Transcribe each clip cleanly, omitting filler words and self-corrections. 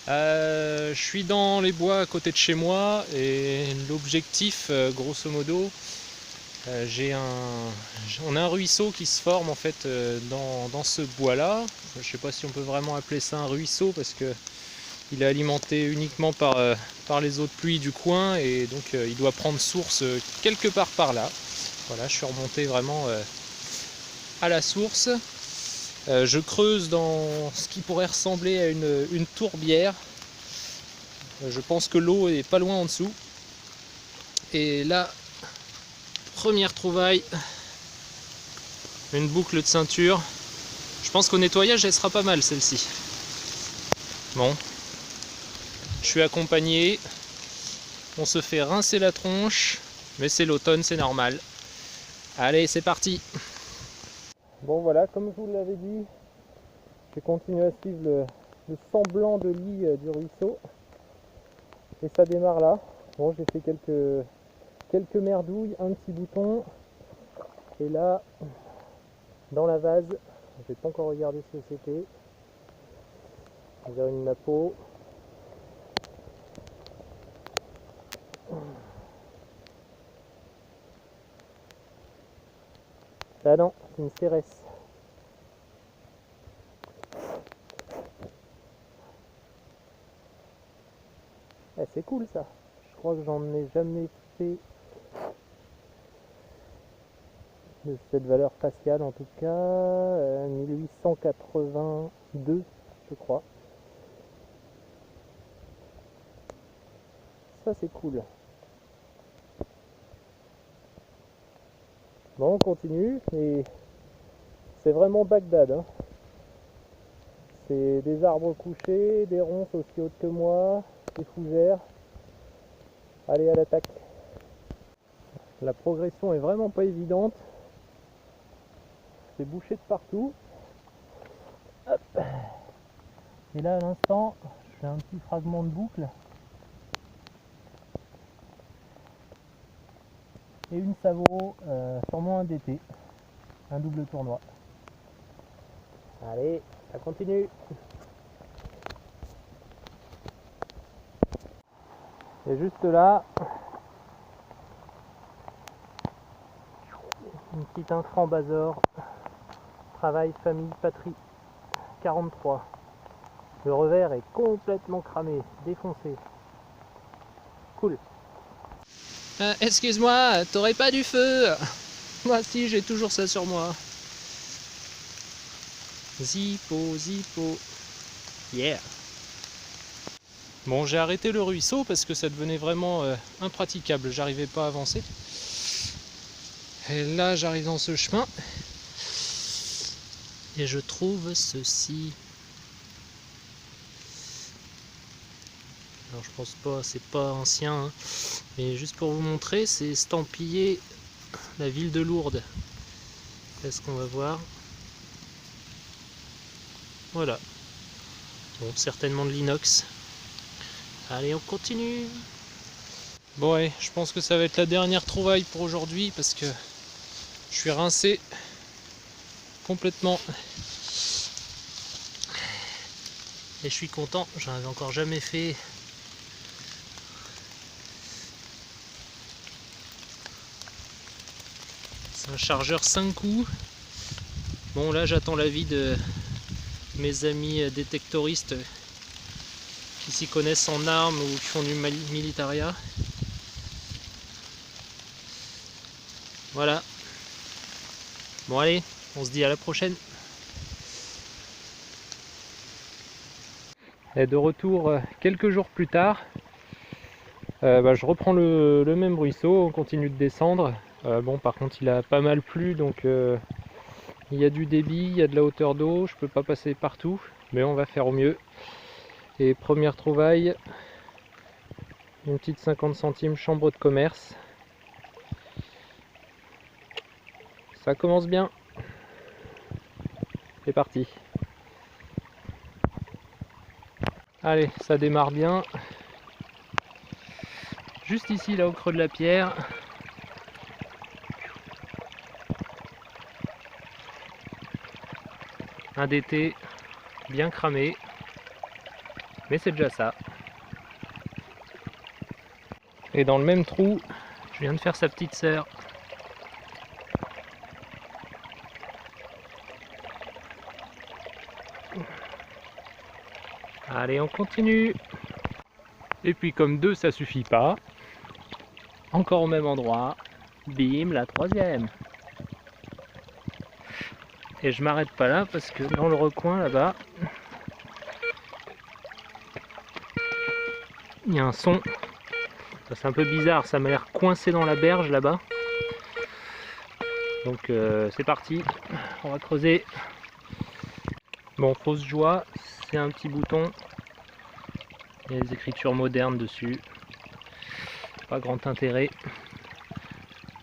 Je suis dans les bois à côté de chez moi et l'objectif, grosso modo, on a un ruisseau qui se forme en fait dans ce bois-là. Je ne sais pas si on peut vraiment appeler ça un ruisseau parce que il est alimenté uniquement par les eaux de pluie du coin et donc il doit prendre source quelque part par là. Voilà, je suis remonté vraiment à la source. Je creuse dans ce qui pourrait ressembler à une tourbière. Je pense que l'eau est pas loin en dessous. Et là, première trouvaille, une boucle de ceinture. Je pense qu'au nettoyage, elle sera pas mal celle-ci. Bon, je suis accompagné. On se fait rincer la tronche, mais c'est l'automne, c'est normal. Allez, c'est parti. Bon voilà, comme je vous l'avais dit, je vais continuer à suivre le semblant de lit du ruisseau. Et ça démarre là. Bon, j'ai fait quelques merdouilles, un petit bouton. Et là, dans la vase, je n'ai pas encore regardé ce que c'était. On dirait une napo. Ah non, c'est une cérès. Ah, c'est cool ça. Je crois que j'en ai jamais fait de cette valeur faciale en tout cas. 1882, je crois. Ça c'est cool. Bon, on continue et c'est vraiment Bagdad. Hein. C'est des arbres couchés, des ronces aussi hautes que moi, des fougères. Allez, à l'attaque. La progression est vraiment pas évidente. C'est bouché de partout. Hop. Et là, à l'instant, je fais un petit fragment de boucle. Et une Savo, sûrement un DT. Un double tournoi. Allez, ça continue. Et juste là, une petite intrant Bazor. Travail, famille, patrie. 43. Le revers est complètement cramé, défoncé. Cool. Excuse-moi, t'aurais pas du feu? Moi si, j'ai toujours ça sur moi. Zippo, zippo. Yeah. Bon, j'ai arrêté le ruisseau parce que ça devenait vraiment impraticable. J'arrivais pas à avancer. Et là, j'arrive dans ce chemin. Et je trouve ceci. Alors je pense pas, c'est pas ancien. Hein. Mais juste pour vous montrer, c'est estampillé la ville de Lourdes. Est-ce qu'on va voir? Voilà. Bon, certainement de l'inox. Allez, on continue. Bon ouais, je pense que ça va être la dernière trouvaille pour aujourd'hui parce que je suis rincé complètement. Et je suis content, j'en avais encore jamais fait. C'est un chargeur 5 coups. Bon là j'attends l'avis de mes amis détectoristes qui s'y connaissent en armes ou qui font du militaria. Voilà. Bon allez, on se dit à la prochaine. Et de retour quelques jours plus tard, je reprends le même ruisseau, on continue de descendre. Bon par contre il a pas mal plu donc il y a du débit, il y a de la hauteur d'eau, je peux pas passer partout, mais on va faire au mieux. Et première trouvaille, une petite 50 centimes chambre de commerce. Ça commence bien. C'est parti. Allez, ça démarre bien. Juste ici, là au creux de la pierre. Un DT bien cramé. Mais c'est déjà ça. Et dans le même trou, je viens de faire sa petite sœur. Allez, on continue. Et puis comme 2 ça suffit pas, encore au même endroit, bim, la 3e. Et je m'arrête pas là parce que dans le recoin là-bas, il y a un son. C'est un peu bizarre, ça m'a l'air coincé dans la berge là-bas. Donc c'est parti, on va creuser. Bon, fausse joie, c'est un petit bouton. Il y a des écritures modernes dessus. Pas grand intérêt.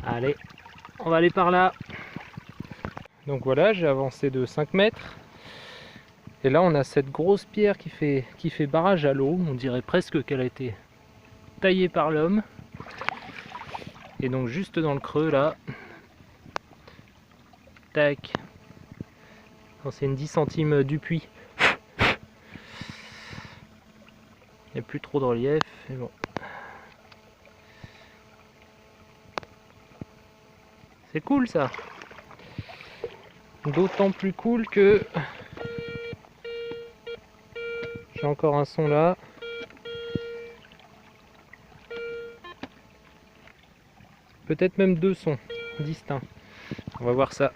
Allez, on va aller par là. Donc voilà, j'ai avancé de 5 mètres. Et là, on a cette grosse pierre qui fait barrage à l'eau. On dirait presque qu'elle a été taillée par l'homme. Et donc juste dans le creux là, tac. C'est une 10 centimes du puits. Il n'y a plus trop de relief, mais bon. C'est cool ça. D'autant plus cool que j'ai encore un son là. Peut-être même 2 sons distincts. On va voir ça.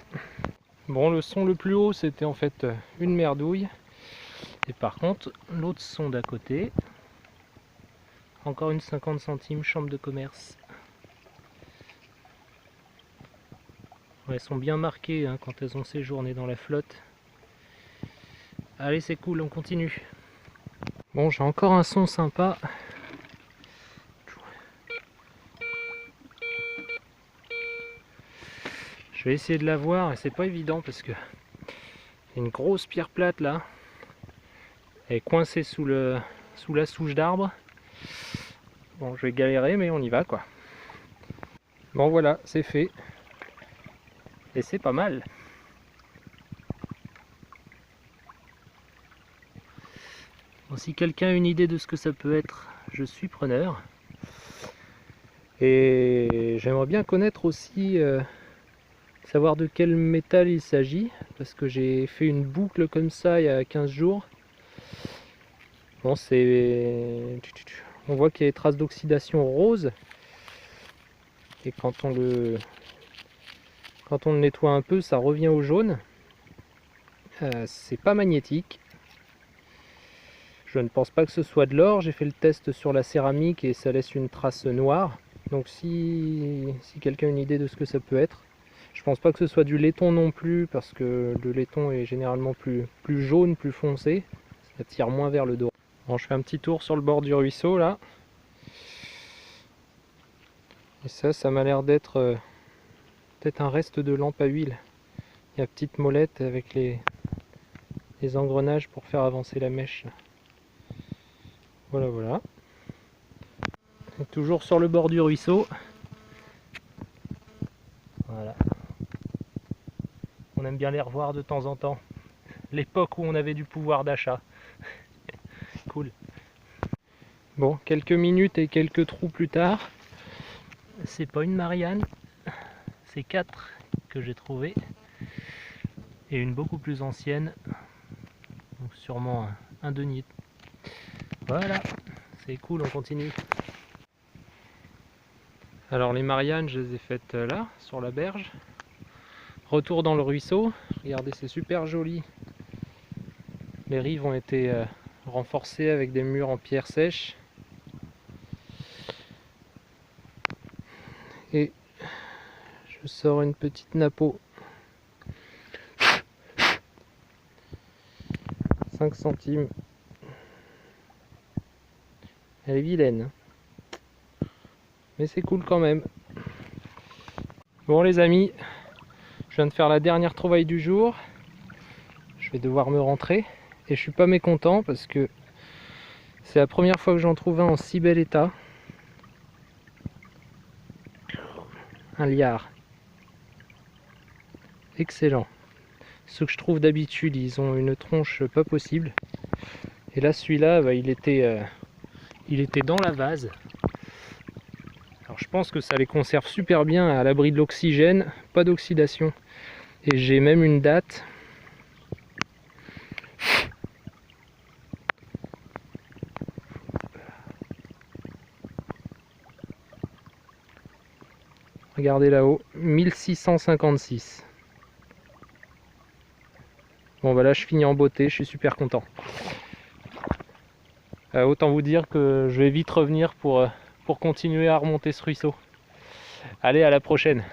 Bon, le son le plus haut, c'était en fait une merdouille. Et par contre, l'autre son d'à côté, encore une 50 centimes, chambre de commerce. Ouais, elles sont bien marquées hein, quand elles ont séjourné dans la flotte. Allez, c'est cool, on continue. Bon, j'ai encore un son sympa. Je vais essayer de la voir et c'est pas évident parce que il y a une grosse pierre plate là. Elle est coincée sous la souche d'arbre. Bon, je vais galérer mais on y va quoi. Bon voilà, c'est fait. Et c'est pas mal. Bon, si quelqu'un a une idée de ce que ça peut être, je suis preneur. Et j'aimerais bien connaître aussi, savoir de quel métal il s'agit, parce que j'ai fait une boucle comme ça il y a 15 jours. Bon, on voit qu'il y a des traces d'oxydation rose. Et quand on le nettoie un peu, ça revient au jaune. C'est pas magnétique. Je ne pense pas que ce soit de l'or. J'ai fait le test sur la céramique et ça laisse une trace noire. Donc si quelqu'un a une idée de ce que ça peut être. Je pense pas que ce soit du laiton non plus, parce que le laiton est généralement plus jaune, plus foncé. Ça tire moins vers le doré. Bon, je fais un petit tour sur le bord du ruisseau là. Et ça m'a l'air d'être peut-être un reste de lampe à huile. Il y a une petite molette avec les engrenages pour faire avancer la mèche. Voilà, voilà. Et toujours sur le bord du ruisseau. Voilà. On aime bien les revoir de temps en temps. L'époque où on avait du pouvoir d'achat. Cool. Bon, quelques minutes et quelques trous plus tard. C'est pas une Marianne. C'est 4 que j'ai trouvé. Et une beaucoup plus ancienne. Donc sûrement un denier. Voilà. C'est cool, on continue. Alors les Mariannes, je les ai faites là, sur la berge. Retour dans le ruisseau. Regardez, c'est super joli. Les rives ont été renforcées avec des murs en pierre sèche. Et je sors une petite napeau. 5 centimes. Elle est vilaine. Mais c'est cool quand même. Bon les amis, je viens de faire la dernière trouvaille du jour. Je vais devoir me rentrer. Et je suis pas mécontent parce que c'est la première fois que j'en trouve un en si bel état. Un liard. Excellent. Ceux que je trouve d'habitude, ils ont une tronche pas possible. Et là celui-là, bah, il était dans la vase. Alors je pense que ça les conserve super bien à l'abri de l'oxygène, pas d'oxydation. Et j'ai même une date. Regardez là-haut, 1656. Bon bah là je finis en beauté, je suis super content. Autant vous dire que je vais vite revenir pour continuer à remonter ce ruisseau. Allez, à la prochaine.